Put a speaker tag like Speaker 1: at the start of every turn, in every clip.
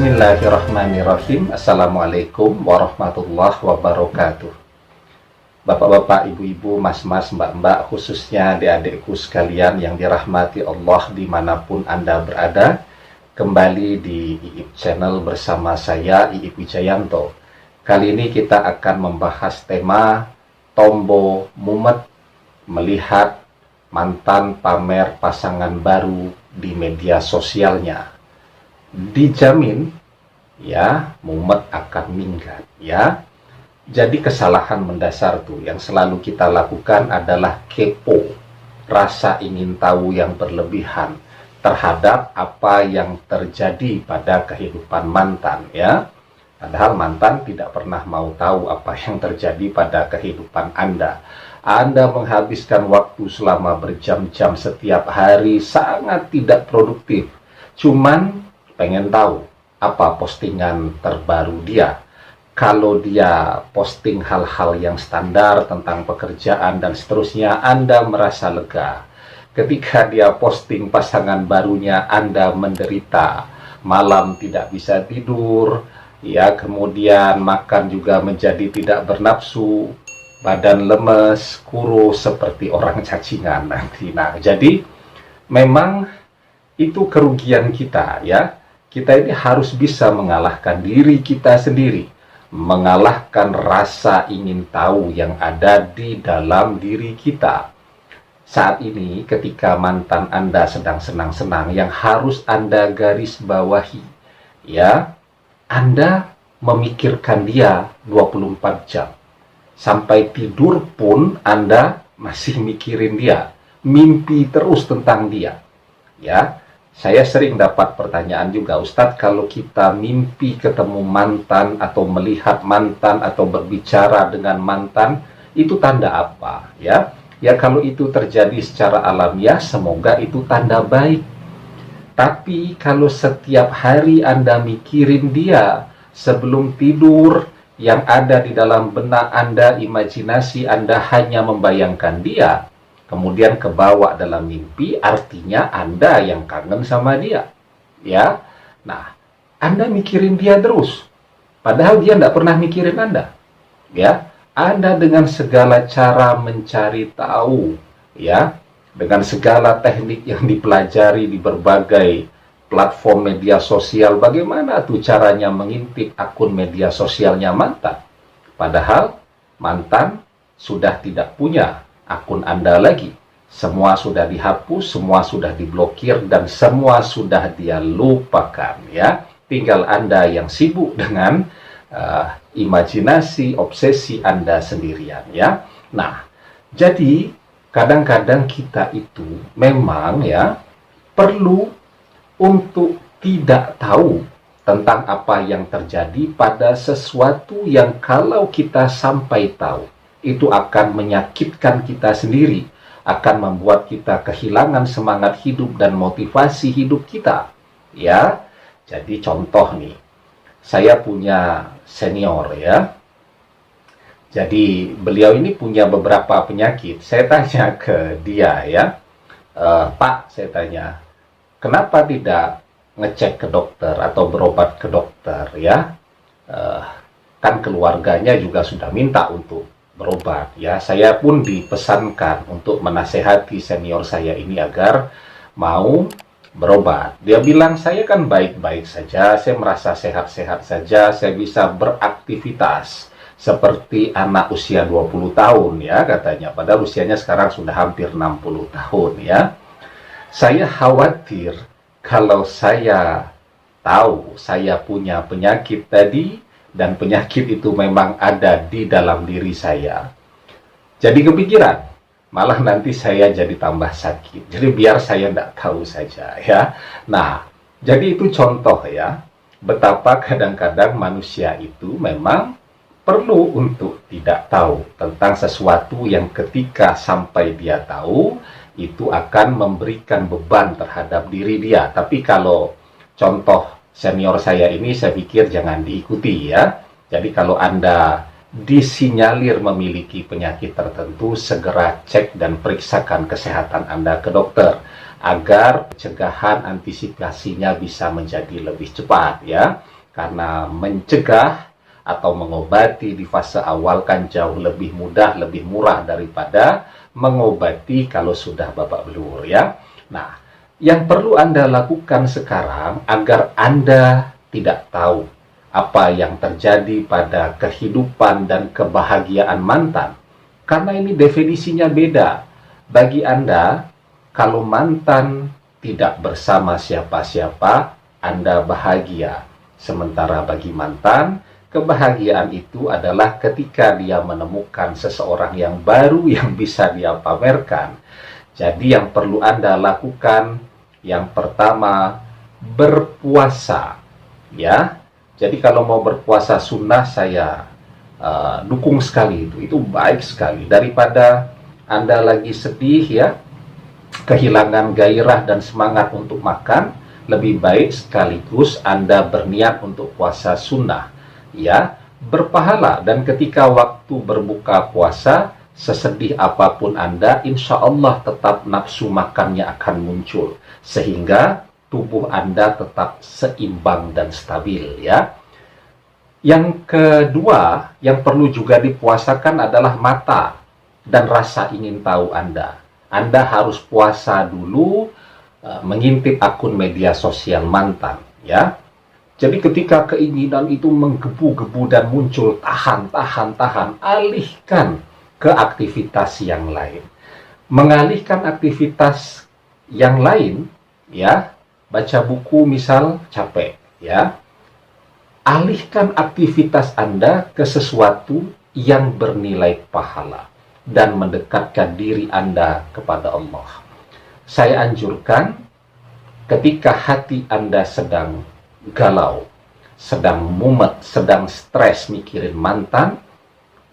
Speaker 1: Bismillahirrahmanirrahim. Assalamualaikum warahmatullahi wabarakatuh. Bapak-bapak, ibu-ibu, mas-mas, mbak-mbak, khususnya adik-adikku sekalian yang dirahmati Allah dimanapun Anda berada, kembali di IIP Channel bersama saya, IIP Wijayanto. Kali ini kita akan membahas tema Tombo Mumet melihat mantan pamer pasangan baru di media sosialnya. Dijamin ya mumet akan minggat ya. Jadi kesalahan mendasar tuh yang selalu kita lakukan adalah kepo, rasa ingin tahu yang berlebihan terhadap apa yang terjadi pada kehidupan mantan ya. Padahal mantan tidak pernah mau tahu apa yang terjadi pada kehidupan Anda. Anda menghabiskan waktu selama berjam-jam setiap hari sangat tidak produktif. Cuman pengen tahu apa postingan terbaru dia. Kalau dia posting hal-hal yang standar tentang pekerjaan dan seterusnya, Anda merasa lega. Ketika dia posting pasangan barunya, Anda menderita. Malam tidak bisa tidur, ya, kemudian makan juga menjadi tidak bernafsu, badan lemes, kurus seperti orang cacingan nanti. Nah, jadi memang itu kerugian kita ya. Kita ini harus bisa mengalahkan diri kita sendiri, mengalahkan rasa ingin tahu yang ada di dalam diri kita. Saat ini ketika mantan Anda sedang senang-senang, yang harus Anda garis bawahi ya, Anda memikirkan dia 24 jam. Sampai tidur pun Anda masih mikirin dia, mimpi terus tentang dia ya. Saya sering dapat pertanyaan juga, Ustadz, kalau kita mimpi ketemu mantan atau melihat mantan atau berbicara dengan mantan, itu tanda apa? Ya, ya kalau itu terjadi secara alamiah, semoga itu tanda baik. Tapi kalau setiap hari Anda mikirin dia sebelum tidur, yang ada di dalam benak Anda, imajinasi Anda hanya membayangkan dia, kemudian kebawa dalam mimpi, artinya Anda yang kangen sama dia. Ya, nah, Anda mikirin dia terus. Padahal dia tidak pernah mikirin Anda. Ya, Anda dengan segala cara mencari tahu, ya, dengan segala teknik yang dipelajari di berbagai platform media sosial, bagaimana tuh caranya mengintip akun media sosialnya mantan. Padahal mantan sudah tidak punya akun Anda lagi. Semua sudah dihapus, semua sudah diblokir, dan semua sudah dia lupakan ya. Tinggal Anda yang sibuk dengan imajinasi, obsesi Anda sendirian ya. Nah, jadi kadang-kadang kita itu memang ya perlu untuk tidak tahu tentang apa yang terjadi pada sesuatu yang kalau kita sampai tahu, itu akan menyakitkan kita sendiri, akan membuat kita kehilangan semangat hidup dan motivasi hidup kita. Ya, jadi contoh nih, saya punya senior ya. Jadi beliau ini punya beberapa penyakit. Saya tanya ke dia ya, Pak, saya tanya, kenapa tidak ngecek ke dokter atau berobat ke dokter ya? Kan keluarganya juga sudah minta untuk berobat ya. Saya pun dipesankan untuk menasehati senior saya ini agar mau berobat. Dia bilang, saya kan baik-baik saja, saya merasa sehat-sehat saja, saya bisa beraktivitas seperti anak usia 20 tahun ya katanya. Padahal usianya sekarang sudah hampir 60 tahun ya. Saya khawatir kalau saya tahu saya punya penyakit tadi, dan penyakit itu memang ada di dalam diri saya, jadi kepikiran, malah nanti saya jadi tambah sakit. Jadi biar saya tidak tahu saja ya. Nah, jadi itu contoh ya, betapa kadang-kadang manusia itu memang perlu untuk tidak tahu tentang sesuatu yang ketika sampai dia tahu, itu akan memberikan beban terhadap diri dia. Tapi kalau contoh senior saya ini, saya pikir jangan diikuti ya. Jadi kalau Anda disinyalir memiliki penyakit tertentu, segera cek dan periksakan kesehatan Anda ke dokter agar pencegahan antisipasinya bisa menjadi lebih cepat ya. Karena mencegah atau mengobati di fase awal kan jauh lebih mudah, lebih murah daripada mengobati kalau sudah babak belur ya. Nah, yang perlu Anda lakukan sekarang agar Anda tidak tahu apa yang terjadi pada kehidupan dan kebahagiaan mantan. Karena ini definisinya beda. Bagi Anda, kalau mantan tidak bersama siapa-siapa, Anda bahagia. Sementara bagi mantan, kebahagiaan itu adalah ketika dia menemukan seseorang yang baru yang bisa dia pamerkan. Jadi yang perlu Anda lakukan, yang pertama, berpuasa. Ya, jadi kalau mau berpuasa sunnah saya dukung sekali itu baik sekali. Daripada Anda lagi sedih ya, kehilangan gairah dan semangat untuk makan, lebih baik sekaligus Anda berniat untuk puasa sunnah ya, berpahala. Dan ketika waktu berbuka puasa, sesedih apapun Anda, insya Allah tetap nafsu makannya akan muncul, sehingga tubuh Anda tetap seimbang dan stabil ya. Yang kedua yang perlu juga dipuasakan adalah mata dan rasa ingin tahu Anda. Anda harus puasa dulu mengintip akun media sosial mantan ya. Jadi ketika keinginan itu menggebu-gebu dan muncul, tahan, alihkan ke aktivitas yang lain. Mengalihkan aktivitas yang lain ya, baca buku misal capek ya, alihkan aktivitas Anda ke sesuatu yang bernilai pahala dan mendekatkan diri Anda kepada Allah. Saya anjurkan ketika hati Anda sedang galau, sedang mumet, sedang stres mikirin mantan,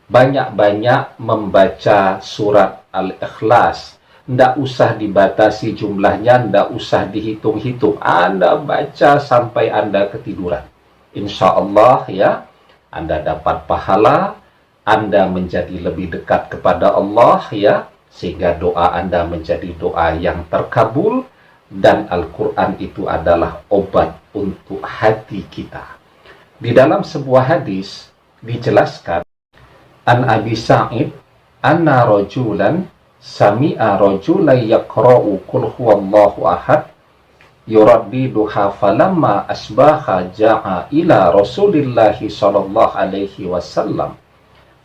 Speaker 1: banyak-banyak membaca surat Al-Ikhlas. Nggak usah dibatasi jumlahnya, nggak usah dihitung-hitung. Anda baca sampai Anda ketiduran. Insya Allah ya, Anda dapat pahala, Anda menjadi lebih dekat kepada Allah ya, sehingga doa Anda menjadi doa yang terkabul, dan Al-Quran itu adalah obat untuk hati kita. Di dalam sebuah hadis dijelaskan, An Abi Sa'id anna rajulan sami'a rajulan yaqra'u qul huwallahu ahad yuraddiduha falamma asbaha ja'a ila Rasulillahi sallallahu alaihi wasallam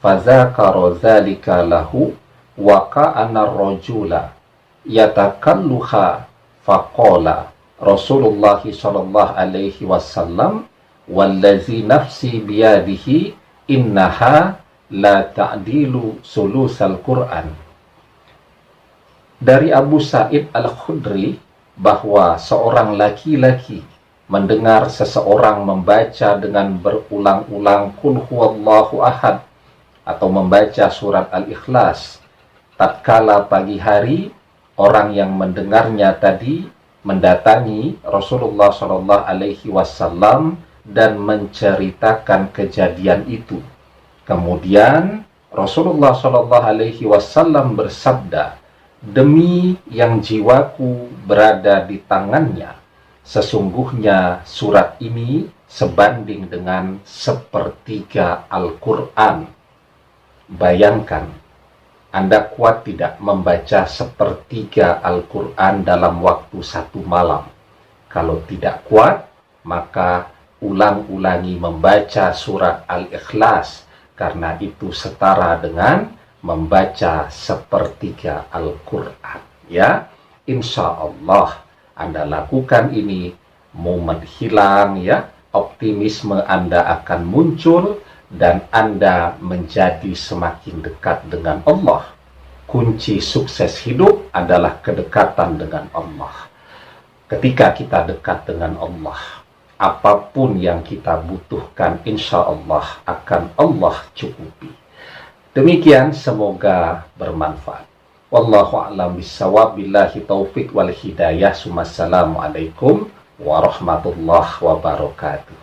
Speaker 1: fadzakara dzalika lahu wa ka'anna ar-rajula yatakalluha faqala Rasulullahi sallallahu alaihi wasallam wallazi nafsi biyadihi innaha la ta'dilu sulusal Qur'an. Dari Abu Sa'id Al-Khudri bahwa seorang laki-laki mendengar seseorang membaca dengan berulang-ulang Qul huwallahu ahad atau membaca surat Al-Ikhlas. Tatkala pagi hari, orang yang mendengarnya tadi mendatangi Rasulullah Shallallahu Alaihi Wasallam dan menceritakan kejadian itu. Kemudian Rasulullah Shallallahu Alaihi Wasallam bersabda, demi yang jiwaku berada di tangannya, sesungguhnya surat ini sebanding dengan sepertiga Al-Quran. Bayangkan, Anda kuat tidak membaca sepertiga Al-Quran dalam waktu satu malam? Kalau tidak kuat, maka ulang-ulangi membaca surat Al-Ikhlas, karena itu setara dengan membaca sepertiga Al-Quran ya. Insya Allah Anda lakukan ini, momen hilang ya, optimisme Anda akan muncul, dan Anda menjadi semakin dekat dengan Allah. Kunci sukses hidup adalah kedekatan dengan Allah. Ketika kita dekat dengan Allah, apapun yang kita butuhkan insya Allah akan Allah cukupi. Demikian, semoga bermanfaat. Wallahu a'lam bishawab, billahi taufik wal hidayah. Assalamualaikum warahmatullahi wabarakatuh.